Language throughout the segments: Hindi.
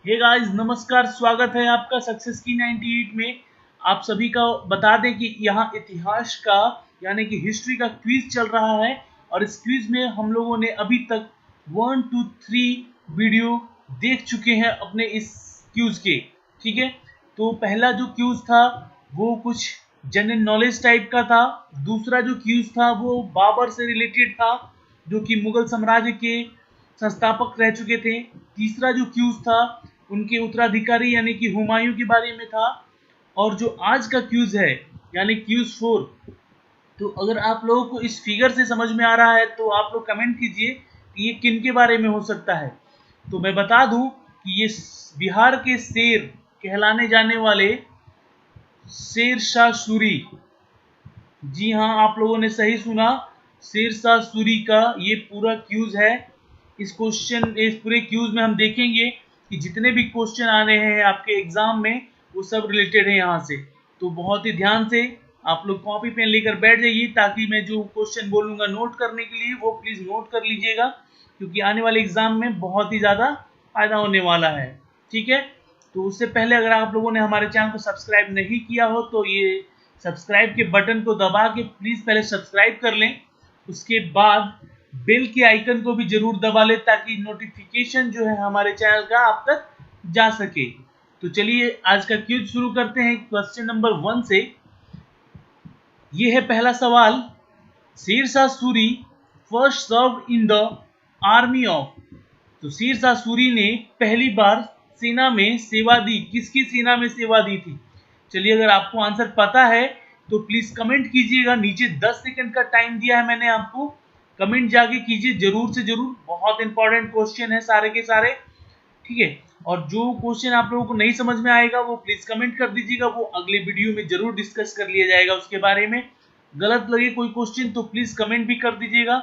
हे गाइस, नमस्कार। स्वागत है आपका सक्सेस की 98 में। आप सभी का बता दें कि यहाँ इतिहास का यानी कि हिस्ट्री का क्विज चल रहा है और इस क्विज में हम लोगों ने अभी तक 1 2 3 वीडियो देख चुके हैं अपने इस क्विज के। ठीक है, तो पहला जो क्विज था वो कुछ जनरल नॉलेज टाइप का था। दूसरा जो क्विज था वो बाबर से रिलेटेड था, जो कि मुगल साम्राज्य के संस्थापक रह चुके थे। तीसरा जो क्यूज था उनके उत्तराधिकारी यानी कि हुमायूं के बारे में था। और जो आज का क्यूज है यानी क्यूज 4, तो अगर आप लोगों को इस फिगर से समझ में आ रहा है तो आप लोग कमेंट कीजिए कि ये किन के बारे में हो सकता है। तो मैं बता दूं कि ये बिहार के शेर कहलाने जाने वाले शेर शाह सूरी, जी हाँ, आप लोगों ने सही सुना, शेर शाह सूरी का ये पूरा क्यूज है। इस पूरे क्यूज में हम देखेंगे कि जितने भी क्वेश्चन आ रहे हैं आपके एग्जाम में वो सब रिलेटेड है यहाँ से। तो बहुत ही ध्यान से आप लोग कॉपी पेन लेकर बैठ जाइए ताकि मैं जो क्वेश्चन बोलूंगा नोट करने के लिए वो प्लीज नोट कर लीजिएगा, क्योंकि आने वाले एग्जाम में बहुत ही ज्यादा फायदा होने वाला है। ठीक है, तो उससे पहले अगर आप लोगों ने हमारे चैनल को सब्सक्राइब नहीं किया हो तो ये सब्सक्राइब के बटन को दबा के प्लीज पहले सब्सक्राइब कर लें। उसके बाद बेल के आइकन को भी जरूर दबा लें ताकि नोटिफिकेशन जो है हमारे चैनल का आप तक जा सके। तो चलिए आज का क्विज शुरू करते हैं क्वेश्चन नंबर 1 से। ये है पहला सवाल। Sher Shah Suri first served in the army of, तो शेर शाह सूरी ने पहली बार सेना में सेवा दी, किसकी सेना में सेवा दी थी? चलिए, अगर आपको आंसर पता है तो प्लीज कमेंट कीजिएगा। नीचे 10 सेकंड का टाइम दिया है मैंने आपको, कमेंट जाके कीजिए जरूर से जरूर। बहुत इंपॉर्टेंट क्वेश्चन है सारे के सारे। ठीक है, और जो क्वेश्चन आप लोगों को नहीं समझ में आएगा वो प्लीज कमेंट कर दीजिएगा, वो अगले वीडियो में जरूर डिस्कस कर लिया जाएगा उसके बारे में। गलत लगे कोई क्वेश्चन तो प्लीज कमेंट भी कर दीजिएगा।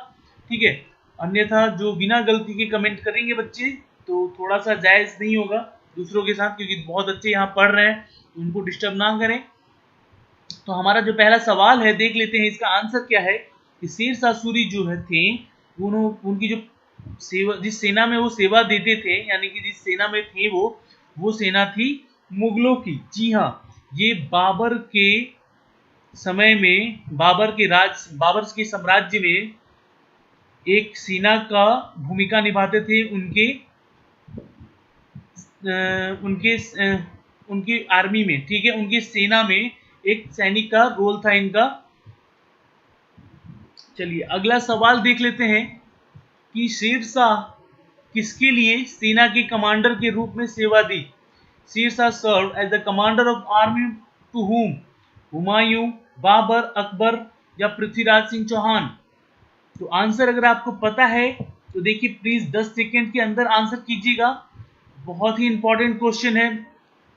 ठीक है, अन्यथा जो बिना गलती के कमेंट करेंगे बच्चे तो थोड़ा सा जायज नहीं होगा दूसरों के साथ, क्योंकि बहुत अच्छे यहाँ पढ़ रहे हैं, उनको डिस्टर्ब ना करें। तो हमारा जो पहला सवाल है देख लेते हैं इसका आंसर क्या है। कि शेर शाह सूरी जो है थे, उनकी जो सेवा, जिस सेना में वो सेवा देते थे यानी कि जिस सेना में थे वो सेना थी मुगलों की। जी हाँ, ये बाबर के समय में, बाबर के साम्राज्य में एक सेना का भूमिका निभाते थे। उनके उनकी आर्मी में, ठीक है, उनकी सेना में एक सैनिक का रोल था इनका। चलिए अगला सवाल देख लेते हैं कि शेर शाह किसके लिए सेना के कमांडर के रूप में सेवा दी। Sher Shah served as the commander of army to हुम? हुमायूं, बाबर, अकबर या पृथ्वीराज सिंह चौहान? तो आंसर अगर आपको पता है तो देखिए प्लीज 10 सेकंड के अंदर आंसर कीजिएगा। बहुत ही इंपॉर्टेंट क्वेश्चन है।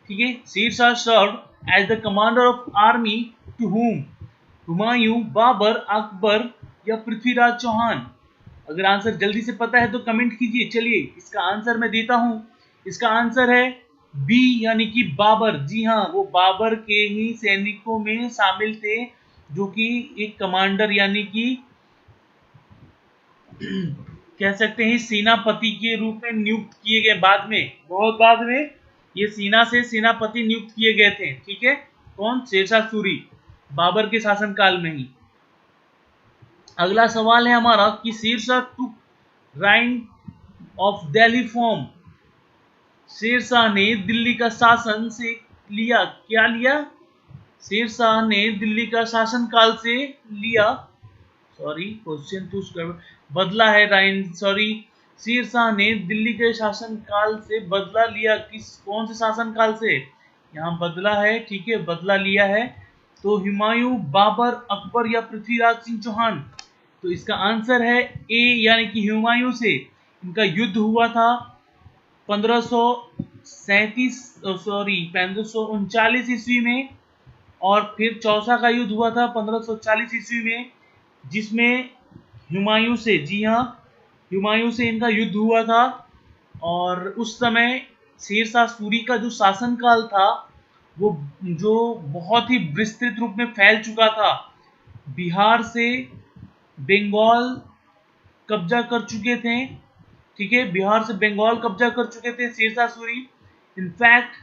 ठीक है, Sher Shah served as the commander of army to हुम? हुमायूं, बाबर, अकबर या पृथ्वीराज चौहान? अगर आंसर जल्दी से पता है तो कमेंट कीजिए। चलिए इसका आंसर मैं देता हूं। इसका आंसर है बी यानी कि बाबर। जी हाँ, वो बाबर के ही सैनिकों में शामिल थे, जो कि एक कमांडर यानी कि कह सकते हैं सेनापति के रूप में नियुक्त किए गए। बाद में, बहुत बाद में ये सेना से सेनापति नियुक्त किए गए थे। ठीक है, कौन? शेरशाह सूरी, बाबर के शासनकाल में ही। अगला सवाल है हमारा कि Sher Shah took reins of Delhi from? Sher Shah ने दिल्ली का शासन से लिया, क्या लिया? शेरशाह ने दिल्ली का शासनकाल से लिया, सॉरी क्वेश्चन तो बदला है राइन, सॉरी। शेरशाह ने दिल्ली के शासनकाल से बदला लिया, कौन से शासनकाल से? यहाँ बदला है, ठीक है, बदला लिया है। तो हुमायूं, बाबर, अकबर या पृथ्वीराज सिंह चौहान? तो इसका आंसर है ए यानी कि हुमायूं से। इनका युद्ध हुआ था 1539 ईस्वी में, और फिर चौसा का युद्ध हुआ था 1540 ईस्वी में, जिसमें हुमायूं से, जी हाँ, हुमायूं से इनका युद्ध हुआ था। और उस समय शेर शाह सूरी का जो शासनकाल था वो जो बहुत ही विस्तृत रूप में फैल चुका था। बिहार से बंगाल कब्जा कर चुके थे। ठीक है, बिहार से बंगाल कब्जा कर चुके थे शेर शाह सूरी। इनफैक्ट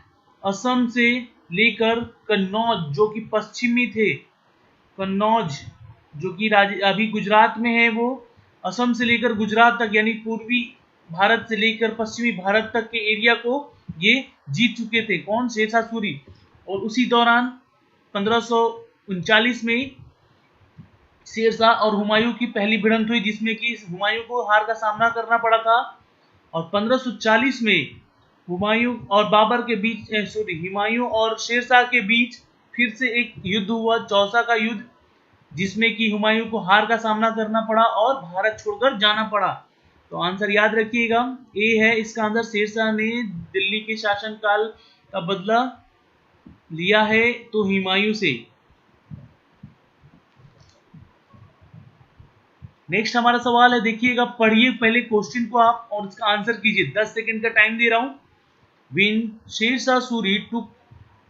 असम से लेकर कन्नौज जो कि पश्चिमी थे, कन्नौज जो कि राज्य अभी गुजरात में है, वो असम से लेकर गुजरात तक यानी पूर्वी भारत से लेकर पश्चिमी भारत तक के एरिया को ये जीत चुके थे। कौन? शेरशाह सूरी। और उसी दौरान 1539 में शेरशाह और हुमायूं की पहली भिड़ंत हुई, जिसमें कि हुमायूं को हार का सामना करना पड़ा था। और 1540 में हुमायूं और बाबर के बीच हुमायूं और शेरशाह के बीच फिर से एक युद्ध हुआ, चौसा का युद्ध, जिसमें कि हुमायूं को हार का सामना करना पड़ा और भारत छोड़कर जाना पड़ा। तो आंसर याद रखिएगा, ए है इसका आंसर। शेरशाह ने दिल्ली के शासनकाल का बदला लिया है तो हुमायूं से। नेक्स्ट हमारा सवाल है, देखिएगा, पढ़िए पहले क्वेश्चन को आप और इसका आंसर कीजिए। 10 सेकंड का टाइम दे रहा हूं। When Sher Suri took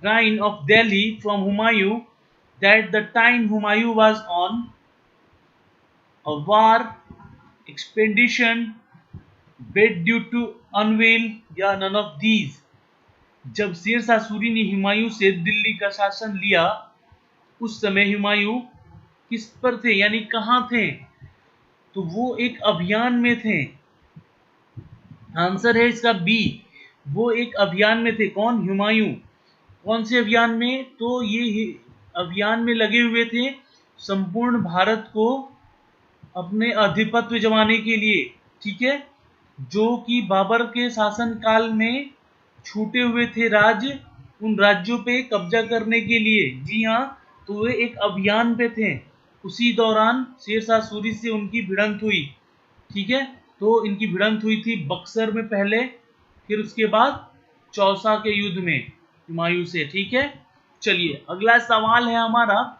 reign of Delhi from Humayun, that the time Humayun was on a war expedition, bid due to unveil या none of these। जब शेरशाह सूरी ने हुमायूं से दिल्ली का शासन लिया, उस समय हुमायूं किस पर थे यानी कहां थे? तो वो एक अभियान में थे। आंसर है इसका बी, वो एक अभियान में थे। कौन? हुमायूं। कौन से अभियान में? तो ये अभियान में लगे हुए थे संपूर्ण भारत को अपने आधिपत्य जमाने के लिए, ठीक है, जो कि बाबर के शासन काल में छूटे हुए थे राज्य, उन राज्यों पे कब्जा करने के लिए। जी हाँ, तो वे एक अभियान पे थे। उसी दौरान शेरशाह सूरी से उनकी भिड़ंत हुई, ठीक है। तो इनकी भिड़ंत हुई थी बक्सर में पहले, फिर उसके बाद चौसा के युद्ध में हुमायूं से, ठीक है। चलिए अगला सवाल है हमारा,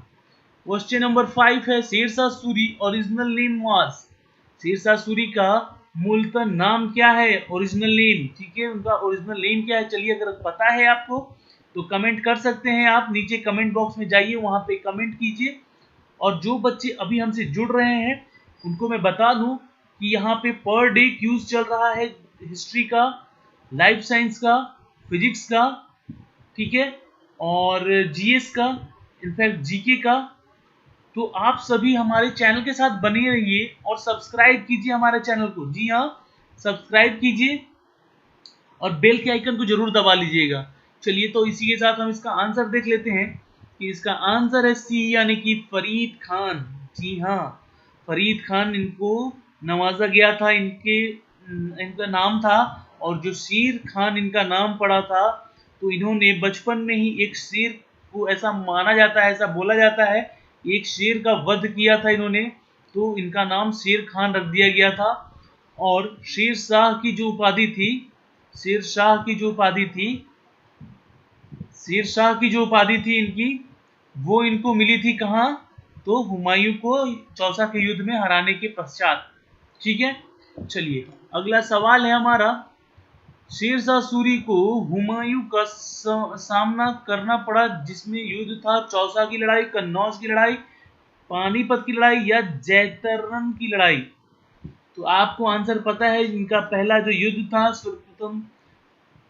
क्वेश्चन नंबर 5 है, Shershah Suri original name was. Shershah Suri का मूलतः नाम क्या है? ओरिजिनल नेम, ठीक है, उनका ओरिजिनल नेम क्या है? चलिए अगर पता है आपको तो कमेंट कर सकते हैं आप, नीचे कमेंट बॉक्स में जाइए, वहां पे कमेंट कीजिए। और जो बच्चे अभी हमसे जुड़ रहे हैं उनको मैं बता दूं कि यहाँ पे पर डे क्यूज चल रहा है, हिस्ट्री का, लाइफ साइंस का, फिजिक्स का, ठीक है, और जीएस का, इनफैक्ट जीके का। तो आप सभी हमारे चैनल के साथ बने रहिए और सब्सक्राइब कीजिए हमारे चैनल को। जी हाँ, सब्सक्राइब कीजिए और बेल के आइकन को जरूर दबा लीजिएगा। चलिए तो इसी के साथ हम इसका आंसर देख लेते हैं कि इसका आंसर है सी, यानी कि फरीद खान। जी हाँ, फरीद खान इनको नवाजा गया था, इनका नाम था। और जो शेर खान इनका नाम पड़ा था, तो इन्होंने बचपन में ही एक शेर को, ऐसा माना जाता है, ऐसा बोला जाता है, एक शेर का वध किया था इन्होंने, तो इनका नाम शेर खान रख दिया गया था। और शेरशाह की जो उपाधि थी, शेरशाह की जो उपाधि थी, शेरशाह की जो उपाधि थी इनकी, वो इनको मिली थी कहाँ? तो हुमायूं को चौसा के युद्ध में हराने के पश्चात, ठीक है। चलिए अगला सवाल है हमारा, शेरशाह सूरी को हुमायूं का सामना करना पड़ा, जिसमें युद्ध था चौसा की लड़ाई, कन्नौज की लड़ाई, पानीपत की लड़ाई या जैतरन की लड़ाई। तो आपको आंसर पता है, इनका पहला जो युद्ध था, सर्वप्रथम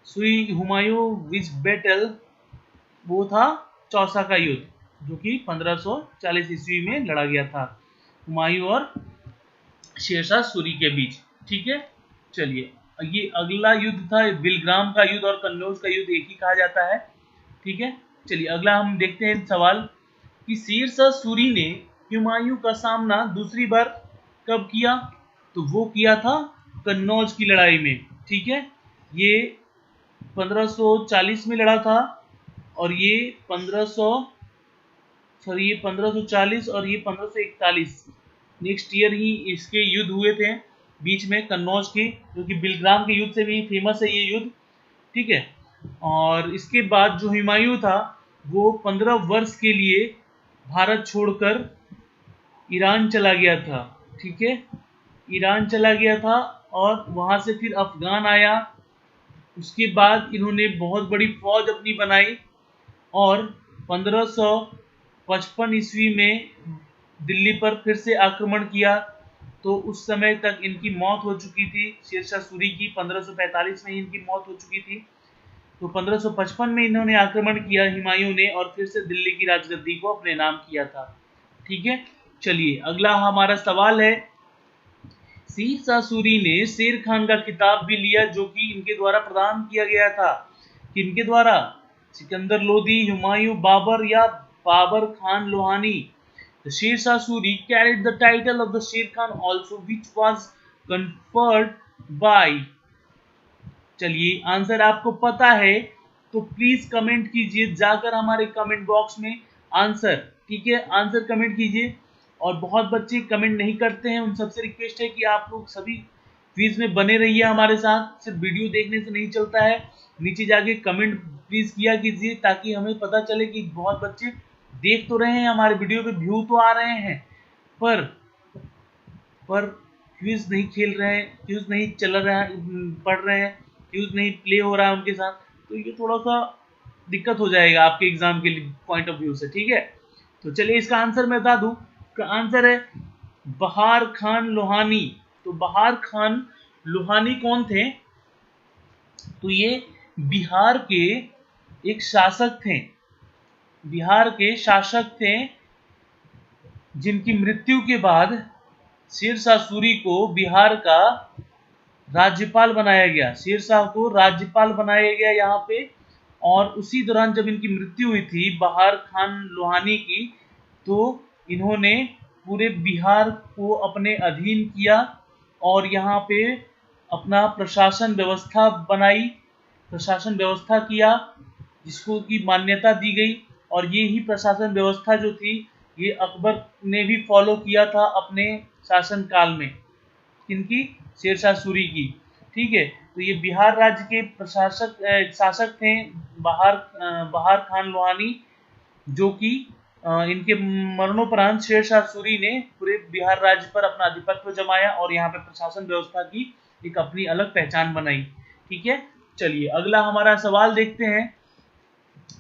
सुई हुमायूं विच बैटल, वो था चौसा का युद्ध, जो कि 1540 ईस्वी में लड़ा गया था हुमायूं और शेरशाह सूरी के बीच, ठीक है। चलिए ये अगला युद्ध था बिलग्राम का युद्ध, और कन्नौज का युद्ध एक ही कहा जाता है, ठीक है। चलिए अगला हम देखते हैं सवाल कि शेरशाह सूरी ने हुमायूं का सामना दूसरी बार कब किया? तो वो किया था कन्नौज की लड़ाई में, ठीक है। ये 1540 में लड़ा था, और ये 1540 और ये 1541, नेक्स्ट ईयर ही इसके युद्ध हुए थे बीच में, कन्नौज के, जो कि बिलग्राम के युद्ध से भी फेमस है ये युद्ध, ठीक है। और इसके बाद जो हुमायूं था वो 15 वर्ष के लिए भारत छोड़कर ईरान चला गया था, ठीक है, ईरान चला गया था, और वहां से फिर अफगान आया। उसके बाद इन्होंने बहुत बड़ी फौज अपनी बनाई, और 1555 ईस्वी में दिल्ली पर फिर से आक्रमण किया। तो उस समय तक इनकी मौत हो चुकी थी, शेरशाह सूरी की 1545 में इनकी मौत हो चुकी थी। तो 1555 में इन्होंने आक्रमण किया हुमायूं ने और फिर से दिल्ली की राजगद्दी को अपने नाम किया था। ठीक है, चलिए अगला हमारा सवाल है, शेर शाह सूरी ने शेर खान का खिताब भी लिया जो कि इनके द्वारा प्रदान किया गया था। किनके द्वारा? सिकंदर लोदी, हुमायूं, बाबर या Babur Khan Lohani. The Sher Shah Suri carried the title of the Sher Khan also, which was conferred by। चलिए आंसर आपको पता है तो प्लीज कमेंट कीजिए जाकर हमारे कमेंट बॉक्स में आंसर। ठीक है, आंसर कमेंट कीजिए। और बहुत बच्चे कमेंट नहीं करते हैं, उन सबसे रिक्वेस्ट है कि आप लोग सभी क्विज में बने रहिए हमारे साथ, सिर्फ वीडियो देखने से नहीं चलता है, नीचे जाके कमेंट प्लीज किया कीजिए ताकि हमें पता चले कि बहुत बच्चे देख तो रहे हैं हमारे वीडियो पे, व्यू तो आ रहे हैं, पर क्विज नहीं खेल रहे हैं, क्विज नहीं चल रहा है, पढ़ रहे हैं, क्विज नहीं प्ले हो रहा है उनके साथ, तो ये थोड़ा सा दिक्कत हो जाएगा आपके एग्जाम के पॉइंट ऑफ व्यू से। ठीक है, तो चलिए इसका आंसर मैं बता दूं, इसका आंसर है बहार खान लोहानी। तो बहार खान लोहानी कौन थे? तो ये बिहार के एक शासक थे, बिहार के शासक थे जिनकी मृत्यु के बाद शेर शाह सूरी को बिहार का राज्यपाल बनाया गया, शेर शाह को राज्यपाल बनाया गया यहाँ पे। और उसी दौरान जब इनकी मृत्यु हुई थी बहार खान लोहानी की, तो इन्होंने पूरे बिहार को अपने अधीन किया और यहाँ पे अपना प्रशासन व्यवस्था बनाई, प्रशासन व्यवस्था किया जिसको की मान्यता दी गई। और ये ही प्रशासन व्यवस्था जो थी ये अकबर ने भी फॉलो किया था अपने शासन काल में। किनकी? शेर शाह सूरी की। ठीक है, तो ये बिहार राज्य के शासक थे बहार खान लोहानी, जो कि इनके मरणोपरांत शेर शाह सूरी ने पूरे बिहार राज्य पर अपना आधिपत्य जमाया और यहाँ पे प्रशासन व्यवस्था की एक अपनी अलग पहचान बनाई। ठीक है, चलिए अगला हमारा सवाल देखते हैं,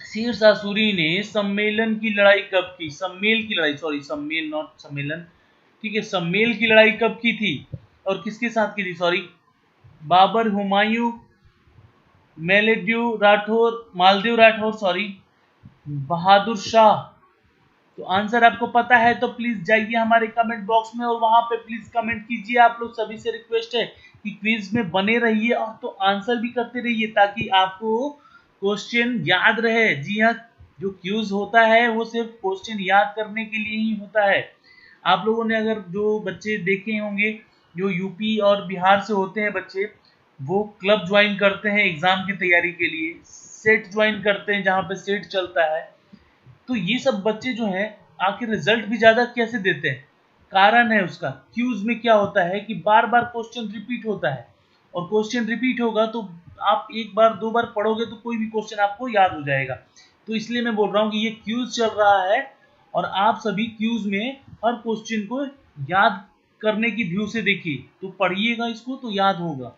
शेर शाह सूरी ने सम्मेलन की लड़ाई कब की? सम्मेल की लड़ाई, सॉरी सम्मेल नॉट सम्मेलन, ठीक है, सम्मेल की लड़ाई कब की थी और किसके साथ की थी? Sorry, Babar, Humayun, Maldev Rathore, sorry, Bahadur Shah. तो आंसर आपको पता है तो प्लीज जाइए हमारे कमेंट बॉक्स में और वहां पे प्लीज कमेंट कीजिए। आप लोग सभी से रिक्वेस्ट है कि क्विज में बने रहिए और तो आंसर भी करते रहिए ताकि आपको क्वेश्चन याद रहे। जी हाँ, जो क्विज होता है वो सिर्फ क्वेश्चन याद करने के लिए ही होता है। आप लोगों ने अगर जो बच्चे देखे होंगे जो यूपी और बिहार से होते हैं बच्चे, वो क्लब ज्वाइन करते हैं एग्जाम की तैयारी के लिए, सेट ज्वाइन करते हैं जहाँ पे सेट चलता है, तो ये सब बच्चे जो हैं आखिर रिजल्ट भी ज्यादा कैसे देते हैं? कारण है उसका, क्यूज में क्या होता है कि बार बार क्वेश्चन रिपीट होता है और क्वेश्चन रिपीट होगा तो आप एक बार दो बार पढ़ोगे तो कोई भी क्वेश्चन आपको याद हो जाएगा। तो इसलिए मैं बोल रहा हूँ कि ये क्यूज चल रहा है और आप सभी क्यूज में हर क्वेश्चन को याद करने की व्यू से देखिए, तो पढ़िएगा इसको तो याद होगा।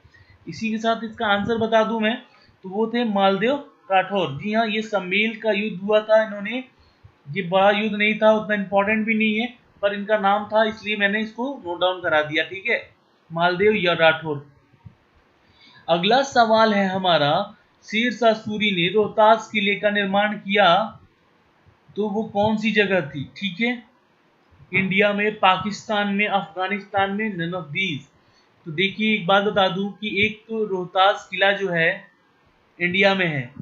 इसी के साथ इसका आंसर बता दूं मैं, तो वो थे मालदेव राठौर। जी हाँ, ये सम्मेल का युद्ध हुआ था, इन्होंने, ये बड़ा युद्ध नहीं था, उतना इंपॉर्टेंट भी नहीं है, पर इनका नाम था इसलिए मैंने इसको नोट डाउन करा दिया। ठीक है, मालदेव या राठौर। अगला सवाल है हमारा, शेर शाह सूरी ने रोहतास किले का निर्माण किया तो वो कौन सी जगह थी? ठीक है, इंडिया में, पाकिस्तान में, अफगानिस्तान में, नन ऑफ दीज। तो देखिए एक बात बता दूं कि एक तो रोहतास किला जो है इंडिया में है,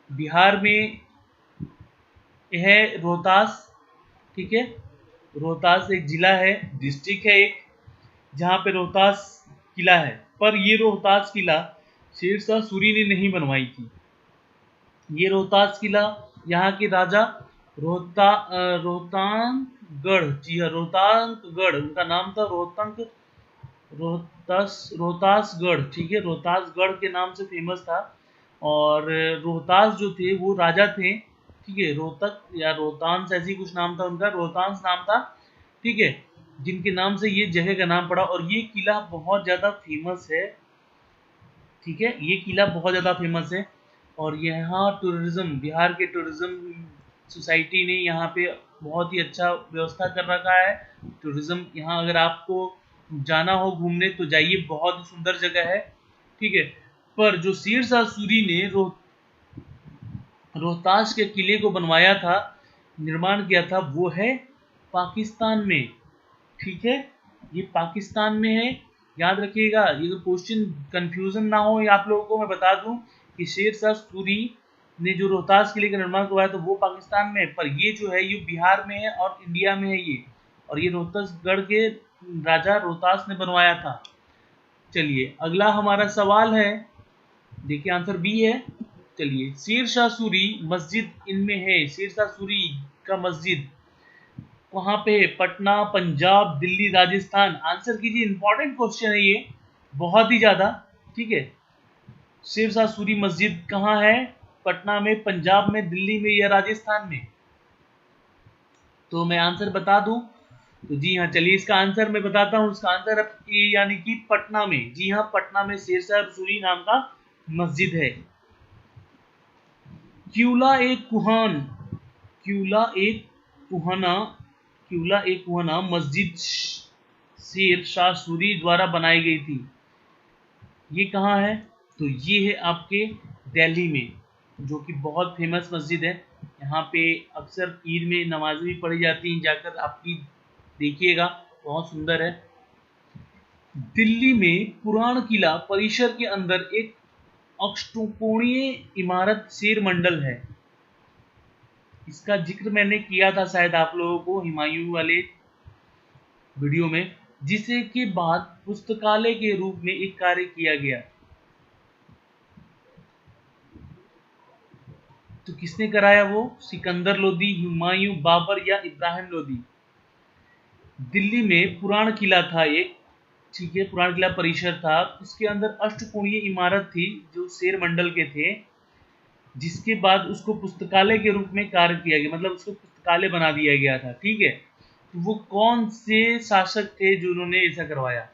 बिहार में है रोहतास। ठीक है, रोहतास एक जिला है, डिस्ट्रिक्ट है एक, जहाँ पे रोहतास किला है, पर ये रोहतास किला शेर शाह सूरी ने नहीं बनवाई थी। ये रोहतास किला यहाँ के राजा रोहतांगगढ़, जी हाँ रोहतांगगढ़, उनका नाम था रोहतासगढ़। ठीक है, रोहतासगढ़ के नाम से फेमस था। और रोहतास जो थे वो राजा थे, ठीक है, रोहतक या रोहतांस ऐसी कुछ नाम था उनका, रोहतांस नाम था। ठीक है, जिनके नाम से ये जगह का नाम पड़ा और ये किला बहुत ज्यादा फेमस है। ठीक है, ये किला बहुत ज्यादा फेमस है और यहाँ टूरिज्म, बिहार के टूरिज्म सोसाइटी ने यहाँ पे बहुत ही अच्छा व्यवस्था कर रखा है। टूरिज्म यहाँ अगर आपको जाना हो घूमने तो जाइए, बहुत ही सुंदर जगह है। ठीक है, पर जो शेर शाह सूरी ने रोहतास के किले को बनवाया था, निर्माण किया था, वो है पाकिस्तान में। ठीक है, ये पाकिस्तान में है, याद रखिएगा। ये तो क्वेश्चन कंफ्यूजन ना हो, आप लोगों को मैं बता दूं कि शेर शाह सूरी ने जो रोहतास किले का निर्माण करवाया तो वो पाकिस्तान में है, पर ये जो है ये बिहार में है और इंडिया में है ये। और ये रोहतासगढ़ के राजा रोहतास ने बनवाया था। चलिए अगला हमारा सवाल है, देखिए आंसर बी है। चलिए, शेर शाह सूरी मस्जिद इनमें है, शेर शाह सूरी का मस्जिद वहां पे पटना, पंजाब, दिल्ली, राजस्थान। आंसर कीजिए, इंपॉर्टेंट क्वेश्चन है ये, बहुत ही ज्यादा। ठीक है, शेर शाह सूरी मस्जिद कहाँ है? पटना में, पंजाब में, दिल्ली में या राजस्थान में? तो मैं आंसर बता दूं तो जी हाँ, चलिए इसका आंसर मैं बताता हूँ। इसका आंसर है यानी कि पटना में। जी हाँ, पटना में शेर शाह सूरी नाम का मस्जिद है। क्यूला एक कुहान, क्यूला एक कुहाना, क्यूला एक कुहाना मस्जिद शेर शाह सूरी द्वारा बनाई गई थी। ये कहाँ है? तो ये है आपके दिल्ली में, जो कि बहुत फेमस मस्जिद है। यहाँ पे अक्सर ईद में नमाज भी पढ़ी जाती है, जाकर आपकी देखिएगा, बहुत सुंदर है। दिल्ली में पुराण किला परिसर के अंदर एक अष्टकोणीय इमारत शेर मंडल है। इसका जिक्र मैंने किया था शायद आप लोगों को हुमायूं वाले वीडियो में, जिसे के बाद पुस्तकालय के रूप में एक कार्य किया गया। तो किसने कराया वो? सिकंदर लोदी, हुमायूं, बाबर या इब्राहिम लोदी? दिल्ली में पुराण किला था एक, ठीक है, पुराण किला परिसर था, उसके अंदर अष्टकोणीय इमारत थी जो शेर मंडल के थे, जिसके बाद उसको पुस्तकालय के रूप में कार्य किया गया, मतलब उसको पुस्तकालय बना दिया गया था। ठीक है, तो वो कौन से शासक थे जो उन्होंने ऐसा करवाया?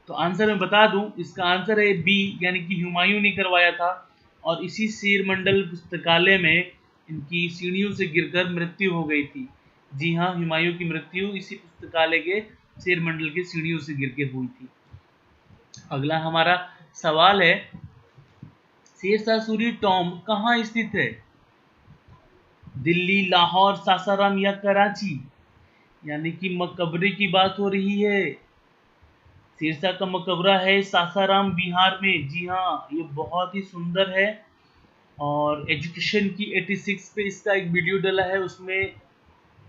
तो आंसर मैं बता दूं, इसका आंसर है बी, यानी कि हुमायूं ने करवाया था। और इसी शेर मंडल पुस्तकालय में इनकी सीढ़ियों से गिरकर मृत्यु हो गई थी। जी हाँ, हुमायूं की मृत्यु इसी पुस्तकालय के शेर मंडल के सीढ़ियों से गिर के हुई थी। अगला हमारा सवाल है, शेर शाह सूरी टॉम्ब कहाँ स्थित है? दिल्ली, लाहौर, सासाराम या कराची? यानी कि मकबरे की बात हो रही है। शेरशाह का मकबरा है सासाराम, बिहार में। जी हाँ, ये बहुत ही सुंदर है। और एजुकेशन की 86 पे इसका एक वीडियो डाला है, उसमें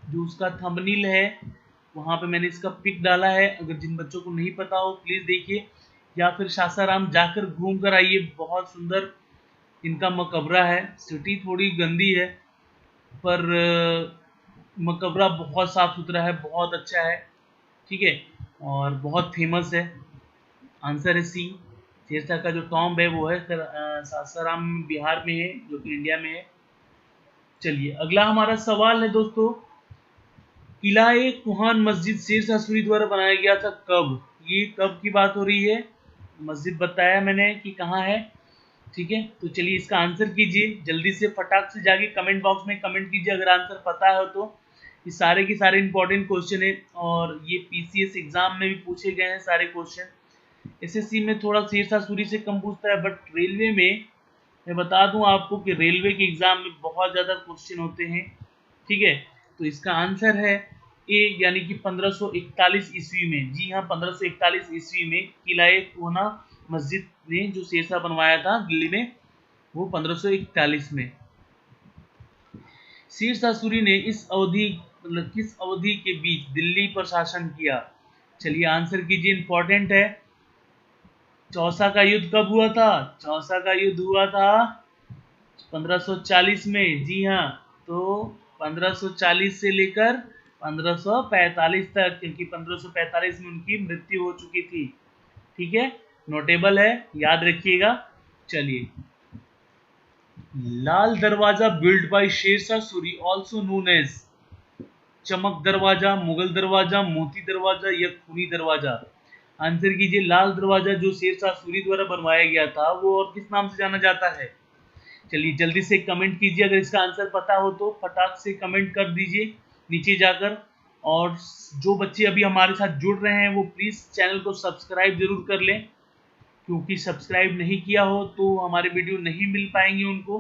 जो उसका थंबनेल है वहाँ पे मैंने इसका पिक डाला है। अगर जिन बच्चों को नहीं पता हो प्लीज़ देखिए, या फिर सासाराम जाकर घूम कर आइए, बहुत सुंदर इनका मकबरा है। सिटी थोड़ी गंदी है, पर मकबरा बहुत साफ सुथरा है, बहुत अच्छा है। ठीक है, और बहुत फेमस है। आंसर है सी, शेरशाह का जो टॉम्ब है वो है सासाराम, बिहार में है, जो कि इंडिया में है। चलिए अगला हमारा सवाल है दोस्तों, किला-ए कुहान मस्जिद शेर शाह सूरी द्वारा बनाया गया था कब? ये कब की बात हो रही है? मस्जिद बताया मैंने कि कहाँ है। ठीक है, तो चलिए इसका आंसर कीजिए, जल्दी से फटाक से जाके कमेंट बॉक्स में कमेंट कीजिए अगर आंसर पता है तो। ये सारे के सारे इंपॉर्टेंट क्वेश्चन है, और ये पीसीएस एग्जाम में भी पूछे गए हैं सारे क्वेश्चन। एसएससी में थोड़ा शेर शाह सूरी से कम पूछता है, बट रेलवे में मैं बता दूं आपको कि रेलवे के एग्जाम में बहुत ज़्यादा क्वेश्चन होते हैं। ठीक है, तो इसका आंसर है ए, यानी कि 1541 ईस्वी में। जी हाँ, 1541 ईस्वी में किला-ए कुहाना मस्जिद ने जो शेरशाह बनवाया था दिल्ली में, वो 1541 में। शेर शाह सूरी ने इस अवधि, मतलब किस अवधि के बीच दिल्ली पर शासन किया? चलिए आंसर कीजिए, इंपॉर्टेंट है। चौसा का युद्ध कब हुआ था? चौसा का युद्ध हुआ था 1540 में। जी हाँ, तो 1540 से लेकर 1545 तक, क्योंकि 1545 में उनकी मृत्यु हो चुकी थी। ठीक है, नोटेबल है, याद रखिएगा। चलिए, Lal Darwaza built by Shershah Suri also known as Chamak Darwaza, Mughal दरवाजा, मोती दरवाजा या खूनी दरवाजा? आंसर कीजिए, लाल दरवाजा जो शेरशाह सूरी द्वारा बनवाया गया था वो और किस नाम से जाना जाता है? चलिए जल्दी से कमेंट कीजिए, अगर इसका आंसर पता हो तो फटाक से कमेंट कर दीजिए नीचे जाकर। और जो बच्चे अभी हमारे साथ जुड़ रहे हैं वो प्लीज़ चैनल को सब्सक्राइब जरूर कर लें, क्योंकि सब्सक्राइब नहीं किया हो तो हमारे वीडियो नहीं मिल पाएंगे उनको।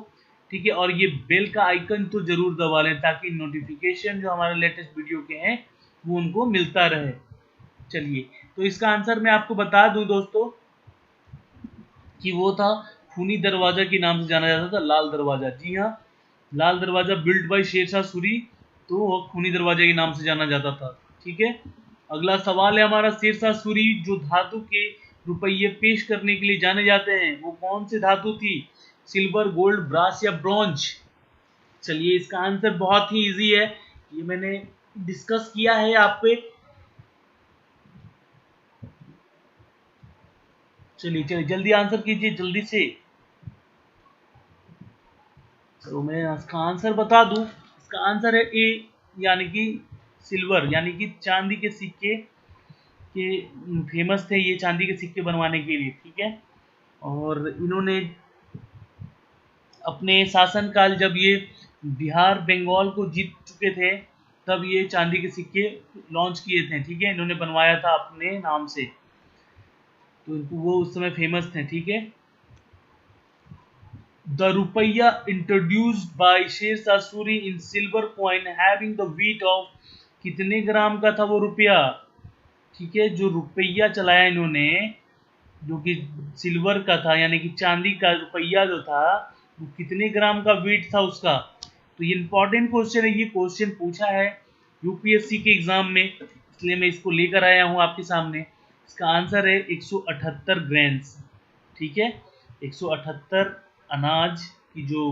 ठीक है, और ये बेल का आइकन तो जरूर दबा लें ताकि नोटिफिकेशन जो हमारे लेटेस्ट वीडियो के हैं वो उनको मिलता रहे। चलिए, तो इसका आंसर मैं आपको बता दूं दोस्तों कि वो था खूनी दरवाजा के नाम से जाना जाता था, लाल दरवाजा। जी हाँ, लाल दरवाजा बिल्ट बाय शेरशाह सूरी, तो वो खूनी दरवाजे के नाम से जाना जाता था। ठीक है, अगला सवाल है हमारा, शेरशाह सूरी जो धातु के रुपये पेश करने के लिए जाने जाते हैं वो कौन से धातु थी? सिल्वर, गोल्ड, ब्रास या ब्रॉन्ज? चलिए, इसका आंसर बहुत ही इजी है, ये मैंने डिस्कस किया है आप पे। चलिए चलिए, जल्दी आंसर कीजिए, जल्दी से। तो मैं इसका आंसर बता दूं, इसका आंसर है ए, यानी कि सिल्वर, यानी कि चांदी के सिक्के के फेमस थे ये, चांदी के सिक्के बनवाने के लिए। ठीक है, और इन्होंने अपने शासनकाल जब ये बिहार बंगाल को जीत चुके थे तब ये चांदी के सिक्के लॉन्च किए थे। ठीक है, इन्होंने बनवाया था अपने नाम से, तो वो उस समय फेमस थे। ठीक है, the rupiya introduced by Shershah Suri in silver coin having the weight of, कितने ग्राम का था वो रुपया? ठीक है, जो रुपया चलाया इन्होंने जो कि सिल्वर का था, यानी कि चांदी का रुपया जो था, वो कितने ग्राम का वेट था उसका? तो ये इंपॉर्टेंट क्वेश्चन है, ये क्वेश्चन पूछा है यूपीएससी के एग्जाम में, इसलिए मैं इसको लेकर आया हूँ आपके सामने। इसका आंसर है 178 ग्राम्स। ठीक है, 178 अनाज की जो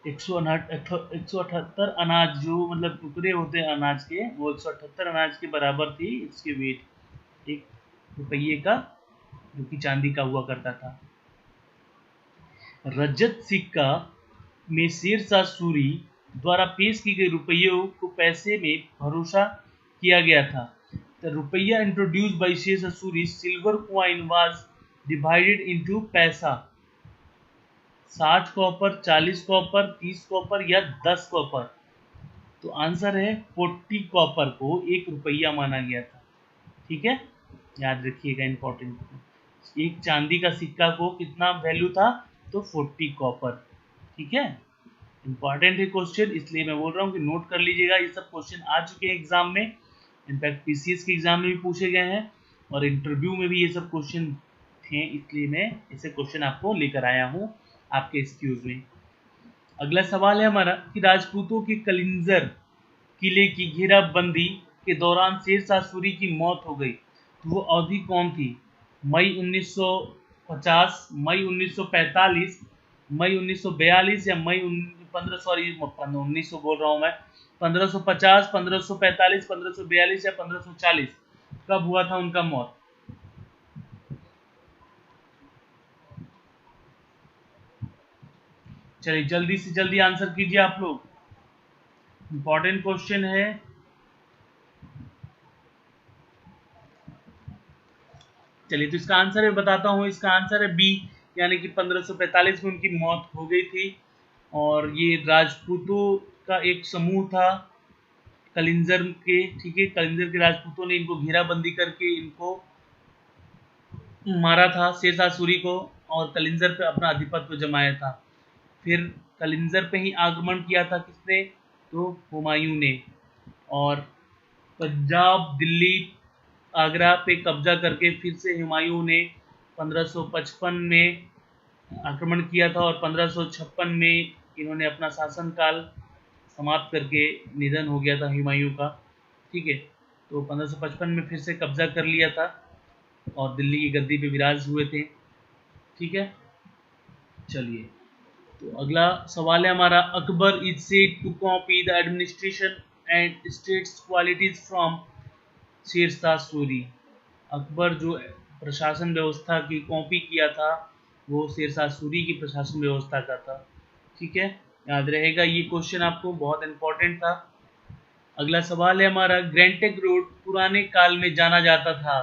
178 अनाज जो मतलब टुकड़े होते हैं अनाज के, वो 178 अनाज के बराबर थी इसके वेट, एक रुपये का, जो कि चांदी का हुआ करता था। रजत सिक्का में शेरशाह सूरी द्वारा पेश की गई रुपयों को पैसे में भरोसा किया गया था। The rupiya introduce by Shershah Suri, silver coin was divided into paisa, 60 copper, 40 copper, 30 copper या 10 कॉपर? तो आंसर है 40 कॉपर को एक रुपया माना गया था। ठीक है, याद रखिएगा, इंपॉर्टेंट। एक चांदी का सिक्का को कितना वैल्यू था? तो 40 कॉपर। ठीक है, इंपॉर्टेंट है क्वेश्चन, इसलिए मैं बोल रहा हूँ कि नोट कर लीजिएगा। ये सब क्वेश्चन आ चुके हैं एग्जाम में, इनफैक्ट पीसीएस के एग्जाम में भी पूछे गए हैं और इंटरव्यू में भी ये सब क्वेश्चन थे, इसलिए मैं ऐसे क्वेश्चन आपको लेकर आया हूँ आपके एक्सक्यूज में। अगला सवाल है हमारा कि राजपूतों के कलिंजर किले की घेराबंदी के दौरान शेरशाह सूरी की मौत हो गई, तो वो अवधि कौन थी? मई 1950, मई 1945, मई 1942 या मई 1900 बोल रहा हूँ मैं, 1550, 1545, 1542 या 1540? कब हुआ था उनका मौत? चलिए, जल्दी से जल्दी आंसर कीजिए आप लोग, इंपॉर्टेंट क्वेश्चन है। चलिए, तो इसका आंसर है, बताता हूँ, इसका आंसर है बी, यानी कि 1545 में उनकी मौत हो गई थी। और ये राजपूतों का एक समूह था कलिंजर के। ठीक है, कलिंजर के राजपूतों ने इनको घेराबंदी करके इनको मारा था, शेरशाह सूरी को, और कलिंजर पे अपना आधिपत्य जमाया था। फिर कलिंजर पे ही आक्रमण किया था किसने? तो हुमायूं ने। और पंजाब, दिल्ली, आगरा पे कब्जा करके फिर से हुमायूं ने 1555 में आक्रमण किया था और 1556 में इन्होंने अपना शासनकाल समाप्त करके निधन हो गया था हुमायूं का। ठीक है, तो 1555 में फिर से कब्जा कर लिया था और दिल्ली की गद्दी पे विराज हुए थे। ठीक है, चलिए, तो अगला सवाल है हमारा, Akbar is said to copy the administration and states qualities from Shershah Suri. Akbar जो प्रशासन व्यवस्था की कॉपी किया था वो शेरशाह सूरी की प्रशासन व्यवस्था का था। ठीक है, याद रहेगा, ये क्वेश्चन आपको बहुत इंपॉर्टेंट था। अगला सवाल है हमारा, ग्रैंटेक रोड पुराने काल में जाना जाता था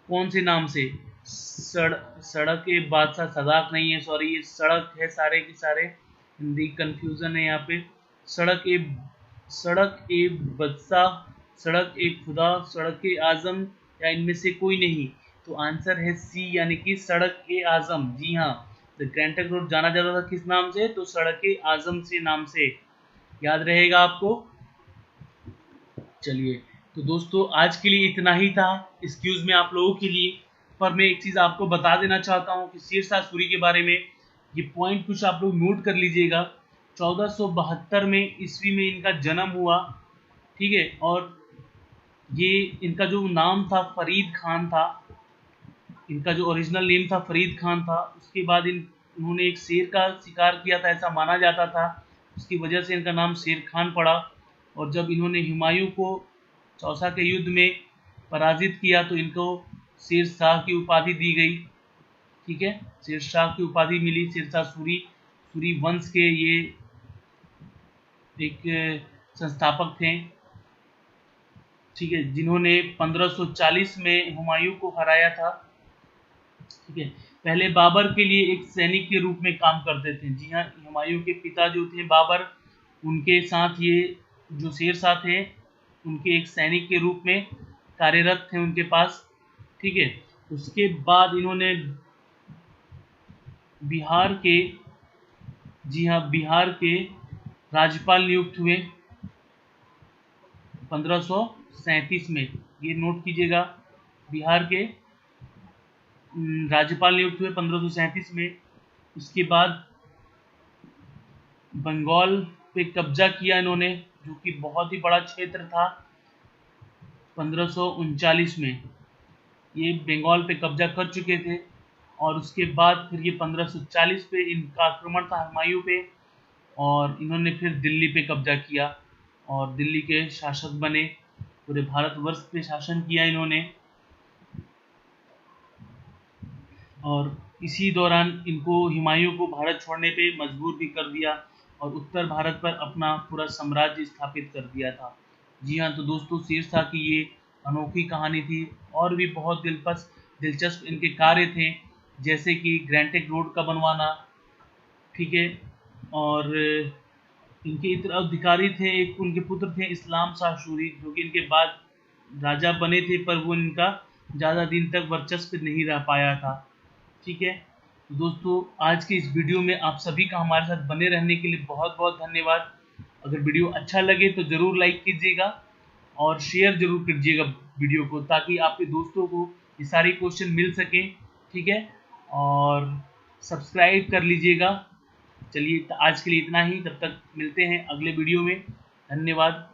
कौन से नाम से? सड़क ए बादशाह सदाक नहीं है, सॉरी, ये सड़क है, सारे के सारे हिंदी कंफ्यूजन है यहाँ पे। सड़क ए सड़क ए बादशाह, सड़क ए खुदा, सड़क ए आजम, या इनमें से कोई नहीं? तो आंसर है सी, यानी कि सड़क ए आजम। जी हाँ, द तो ग्रैंड ट्रंक रोड जाना जाता था किस नाम से? तो सड़के आजम से नाम से, याद रहेगा आपको। चलिए, तो दोस्तों आज के लिए इतना ही था इस क्यूज में आप लोगों के लिए। पर मैं एक चीज़ आपको बता देना चाहता हूँ कि शेरशाह सूरी के बारे में, ये पॉइंट कुछ आप लोग नोट कर लीजिएगा। 1472 में ईस्वी में इनका जन्म हुआ, ठीक है। और ये इनका जो नाम था फरीद खान था, इनका जो ओरिजिनल नेम था फरीद खान था। उसके बाद इन्होंने एक शेर का शिकार किया था ऐसा माना जाता था, उसकी वजह से इनका नाम शेर खान पड़ा। और जब इन्होंने हुमायूं को चौसा के युद्ध में पराजित किया तो इनको शेर शाह की उपाधि दी गई, ठीक है। शेर शाह की उपाधि मिली। शेरशाह सूरी, सूरी वंश के ये एक संस्थापक थे, ठीक है, जिन्होंने 1540 में हुमायूं को हराया था, ठीक है। पहले बाबर के लिए एक सैनिक के रूप में काम करते थे। जी हाँ, हुमायूं के पिता जो थे बाबर, उनके साथ ये जो शेरशाह थे उनके एक सैनिक के रूप में कार्यरत थे उनके पास, ठीक है। उसके बाद इन्होंने बिहार के, जी हाँ, बिहार के राज्यपाल नियुक्त हुए 1537 में, ये नोट कीजिएगा। बिहार के राज्यपाल नियुक्त हुए 1537 में। उसके बाद बंगाल पे कब्जा किया इन्होंने, जो कि बहुत ही बड़ा क्षेत्र था। 1539 में ये बंगाल पे कब्जा कर चुके थे। और उसके बाद फिर ये 1540 पे इनका आक्रमण था हुमायूं पे, और इन्होंने फिर दिल्ली पे कब्जा किया और दिल्ली के शासक बने। पूरे भारतवर्ष पे शासन किया इन्होंने। और इसी दौरान इनको हुमायूं को भारत छोड़ने पे मजबूर भी कर दिया और उत्तर भारत पर अपना पूरा साम्राज्य स्थापित कर दिया था। जी हाँ, तो दोस्तों शेरशाह की ये अनोखी कहानी थी। और भी बहुत दिलचस्प इनके कार्य थे, जैसे कि ग्रैंड ट्रंक रोड का बनवाना, ठीक है। और इनके उत्तराधिकारी थे, एक उनके पुत्र थे इस्लाम शाह सूरी, जो कि इनके बाद राजा बने थे, पर वो इनका ज़्यादा दिन तक वर्चस्व नहीं रह पाया था, ठीक है। तो दोस्तों आज के इस वीडियो में आप सभी का हमारे साथ बने रहने के लिए बहुत बहुत धन्यवाद। अगर वीडियो अच्छा लगे तो ज़रूर लाइक कीजिएगा और शेयर ज़रूर कीजिएगा वीडियो को, ताकि आपके दोस्तों को ये सारे क्वेश्चन मिल सकें, ठीक है। और सब्सक्राइब कर लीजिएगा। चलिए आज के लिए इतना ही, तब तक मिलते हैं अगले वीडियो में। धन्यवाद।